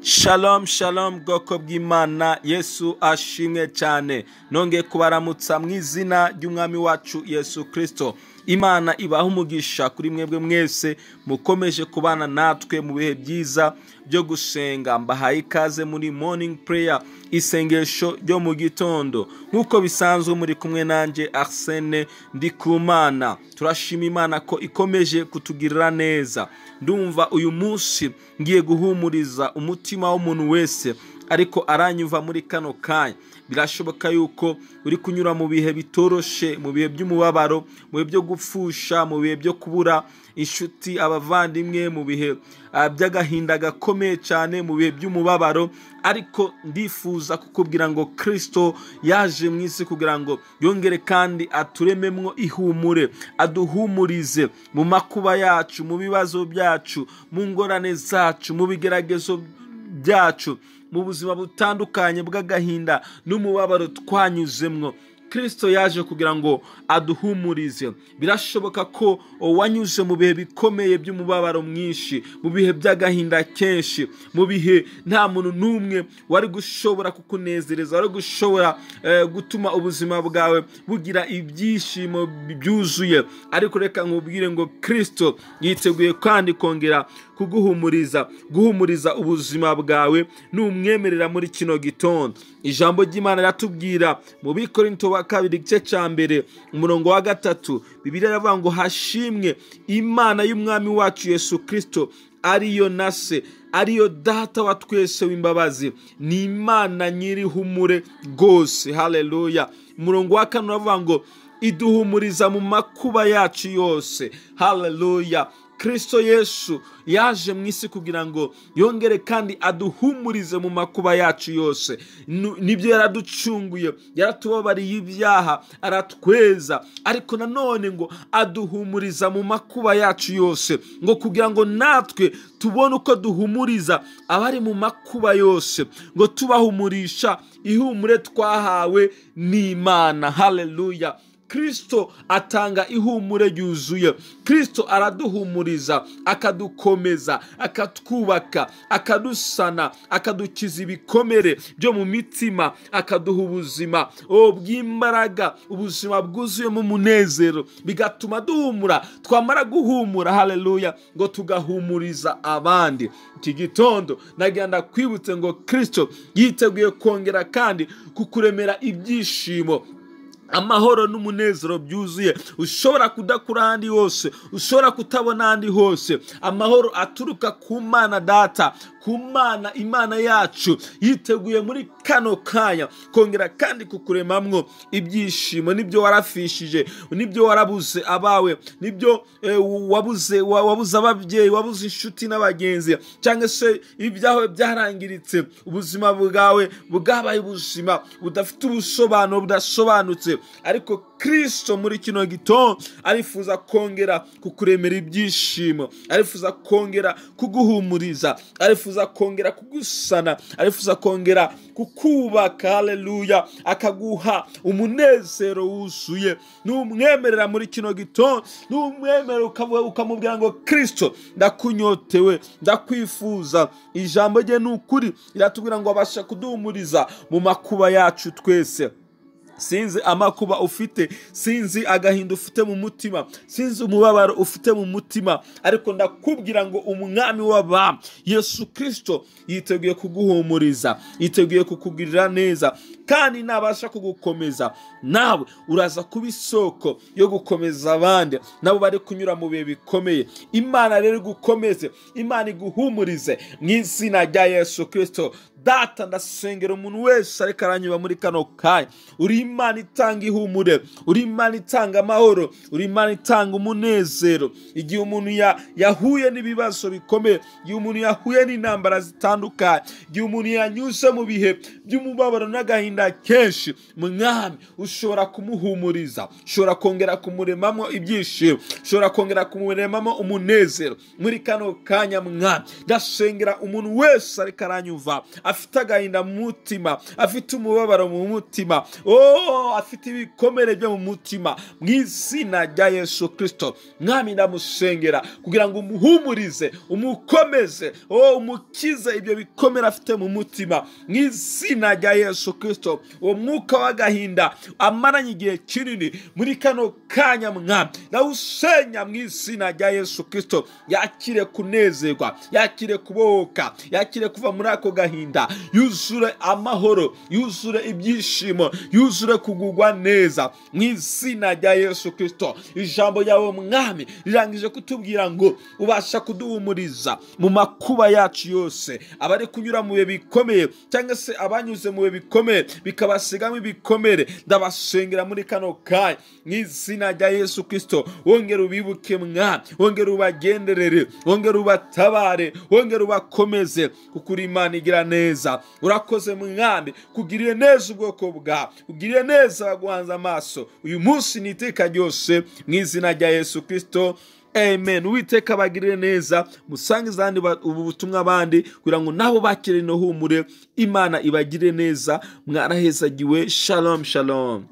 Shalom shalom bwoko bw'Imana, Yesu ashimwe cyane. Nongeye kubaramutsa mu izina ry'umwami wacu Yesu Kristo. Imana ibaha umugisha kuri mwebwe mwese mukomeje kubana natwe mu bihe byiza byo gusenga. Mbahaye ikaze muri morning prayer, isengesho ryo mu gitondo. Nkuko bisanzwe muri kumwe nanje Arsene Ndikumana. Turashima Imana ko ikomeje kutugirira neza. Ndumva uyu munsi ngiye guhumuriza umutima w'umuntu wese ariko aranyumva muri kano kanya. Birashoboka yuko uri kunyura mu bihe bitoroshe, mu bihe by'umubabaro, mu bihe byo gupfusha, mu bihe byo kubura inshuti, abavandimwe, mu bihe by'agahinda gakomeye cyane, mu bihe by'umubabaro. Ariko ndifuza kukubwira ngo Kristo yaje mu isi kugira ngo yongere kandi aturememwo ihumure, aduhumurize mu makuba yacu, mu bibazo byacu, mu ngorane zacu, mu bigeragezo byacu, mu buzima butandukanye bw'agahinda n'umubabaro twanyuzemwo. Kristo yaje kugira ngo aduhumurize. Birashoboka ko wanyuze mu bihe bikomeye by'umubabaro mwinshi, mu bihe by'agahinda kenshi, mu bihe nta muntu n'umwe wari gushobora kukunezereza, wari gushobora gutuma ubuzima bwawe bugira ibyishimo byuzuye. Ariko reka nkubwire ngo Kristo yiteguye kandi kongera guhumuriza ubuzima bwawe numwemerera muri kino gitondo. Ijambo ry'Imana riratubwira mu Bikorinto wa kabiri igice cya mbere umurongo wa 3, Bibiliya iravuga ngo hashimwe Imana y'umwami wacu Yesu Kristo, ariyo nase, ariyo data wa twese w'imbabazi, ni Imana nyiri humure rwose. Haleluya. Umurongo wa 4 uravuga ngo iduhumuriza mu makuba yacu yose. Haleluya. Kristo Yesu yaje mu isi kugira ngo yongere kandi aduhumurize mu makuba yacu yose. Nibyo yaraducunguye, yaratubabariye ibyaha, aratweza, ariko nanone ngo aduhumuriza mu makuba yacu yose, ngo kugira ngo natwe tubone uko duhumuriza abari mu makuba yose, ngo tubahumurisha ihumure twahawe n'Imana. Haleluya. Kristo atanga ihumure ryuzuye. Kristo araduhumuriza, akadukomeza, akatwubaka, akadusana, akadukiza ibikomere byo mu mitima, akaduha ubuzima bw'imbaraga, ubuzima bwuzuyemo umunezero, bigatuma duhumura. Twamara guhumura, haleluya, ngo tugahumuriza abandi. Iki gitondo nagenda kwibutse ngo Kristo yiteguye kongera kandi kukuremera ibyishimo, amahoro n'umunezero byuzuye ushobora kudakura ahandi hose, ushobora kutabona ahandi hose. Amahoro aturuka ku Mana Data, ku Mana Imana yacu, yiteguye muri kano kanya kongera kandi kukuremamwo ibyishimo. Nibyo warafishije, nibyo warabuze abawe, nibyo wabuze ababyeyi, wabuze inshuti n'abagenzi, cyangwa se ibyawe byarangiritse, ubuzima bwawe bwabaye ubuzima budafite ubusobanuro, budasobanutse. Ariko Kristo muri kino gitondo arifuza kongera kukuremera ibyishimo, arifuza kongera kuguhumuriza, arifuza kongera kugusana, arifuza kongera kukubaka. Haleluya. Akaguha umunezero wuzuye. Numwemerera muri kino gitondo, numwemerera ukamubwira ngo Kristo ndakunyotewe, ndakwifuza. Ijambo rye ni ukuri, riratubwira ngo abasha kuduhumuriza mu makuba yacu twese. Sinzi amakuba ufite, sinzi agahinda ufite mu mutima, sinzi umubabaro ufite mu mutima, ariko ndakubwira ngo umwami w'abami Yesu Kristo yiteguye kuguhumuriza, yiteguye kukugirira neza, kandi nabasha kugukomeza, nawe uraza kuba isoko yo gukomeza abandi nabo bari kunyura mu bihe bikomeye. Imana rero igukomeze, Imana iguhumurize mu izina rya Yesu Kristo. Data, ndasengera umuntu wese ariko aranyuba muri kano kanya. Uri Imana itanga ihumure, uri Imana itanga amahoro, uri Imana itanga umunezero. Igihe umuntu yahuye n'ibibazo bikomeye, igihe umuntu yahuye n'intambara zitandukanye, igihe umuntu yanyuze mu bihe by'umubabaro n'agahinda agahinda kenshi, mwami ushobora kumuhumuriza, ushobora kongera kumuremamo ibyishimo, ushobora kongera kumuremamo umunezero. Muri kano kanya mwami ndasengera umuntu wese ariko aranyumva afite agahinda mu mutima, afite umubabaro mu mutima, afite ibikomere byo mu mutima, mu izina rya Yesu Kristo mwami ndamusengera kugira ngo umuhumurize, umukomeze, umukize ibyo bikomere afite mu mutima, mu izina rya Yesu Kristo. Uwo mwuka w'agahinda amaranye igihe kinini muri kano kanya mwami ndawusenya mu izina rya Yesu Kristo. Yakire kunezerwa, yakire kubohoka, yakire kuva muri ako gahinda, yuzure amahoro, yuzure ibyishimo, yuzure kugugwa neza mu izina rya Yesu Kristo. Ijambo yawe mwami rirangije kutubwira ngo ubasha kuduhumuriza mu makuba yacu yose. Abari kunyura mu bihe bikomeye cyangwa se abanyuze mu bihe bikomeye bikabasigamo ibikomere, ndabasengera muri kano kanya mu izina rya Yesu Kristo. Wongera ubibuke mwami, wongera ubagenderere, wongera ubatabare, wongera ubakomeze, kuko uri Imana igira neza. Urakoze mwami, kugirire neza ubwoko bwawe, ugirire neza abaguhanze amaso uyu munsi n'iteka ryose mu izina rya Yesu Kristo. Amen. Uwiteka abagirire neza, musangize abandi ubu butumwa abandi kugira ngo nabo bakire no humure. Imana ibagire neza, mwarahezagiwe. Shalom shalom.